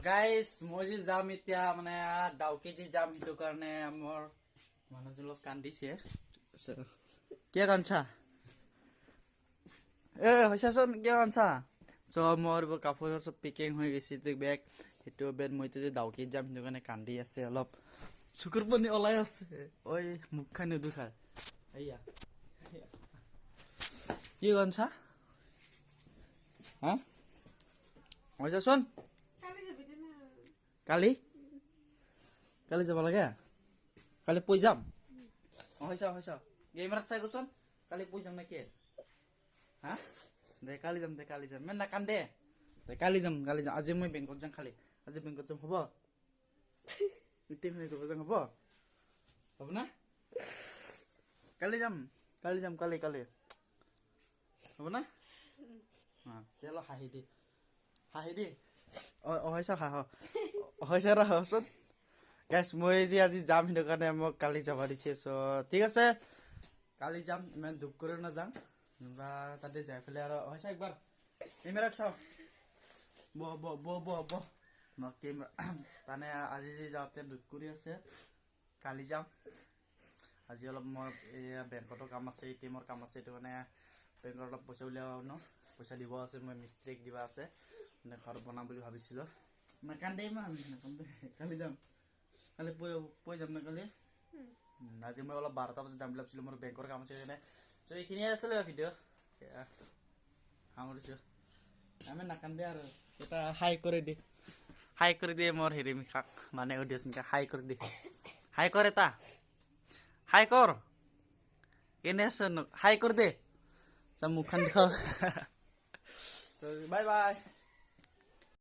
guys মই যে যাম এতিয়া মানে ডাউকি যে যাম সেইটো কাৰণে মোৰ মানুহজন অলপ কান্দিছে কিয় কান্দছা হৈছাচোন কিয় কান্দছা চ' মোৰ কাপোৰ চব পেকিং হৈ গৈছে বেগ সেইটো বেগ মই যে ডাউকি যাম সেইটো কাৰণে কান্দি আছে অলপ চকুৰ পানী ওলাই আছে ঐ মুখখন নেদুখা এয়া কি কান্দছা হা হৈছাচোন কালি কালি যাব লাগে কালি পই যাম হৈছা গেম ৰাখ চাই গৈছোন কালি পই যাম নেকি হা দে কালি যাম মেন নাকান দে কালি যাম আজি মই বেংকত যাম খালি আজি বেংকত যাম হ'ব হ'ব হ'ব না কালি যাম কালি হ'ব না তেতিয়াহ'লে হাঁহি দি হৈছা হৈছে ৰচোন গাইছ মই যে আজি যাম সেইটো কাৰণে মোক কালি যাব দিছে চ' ঠিক আছে কালি যাম ইমান দুখ কৰি নাযাম বা তাতে যাই পেলাই আৰু হৈছে একবাৰ কেমেৰাত চাওঁ বহ মানে আজি যে যাওঁতে দুখ কৰি আছে কালি যাম আজি অলপ মোৰ এয়া বেংকতো কাম আছে এটিএমৰ কাম আছে সেইটো কাৰণে বেংকৰ অলপ পইচা উলিয়াব ন পইচা দিব আছে মই মিস্ত্ৰীক দিবা আছে মানে ঘৰ বনাম বুলি ভাবিছিলোঁ নাকান্দে ইমান কালি যাম কালি পই যাম না কালি আজি মই অলপ 12টা বজাত যাম বুলি ভাবিছিলোঁ মোৰ বেংকৰ কাম আছে সেইকাৰণে চ' এইখিনিয়ে আছিলে ভিডিঅ' সামৰিছোঁ আমি নাকান্দে আৰু এটা হাই কৰি দিয়ে মোৰ হেৰি মিশাক মানে অডিয়েঞ্চ মিশাক হাই কৰি দিয়ে হাই কৰ এটা হাই কৰ এনে আছ হাই কৰি দে মুখখন দেখাও বাই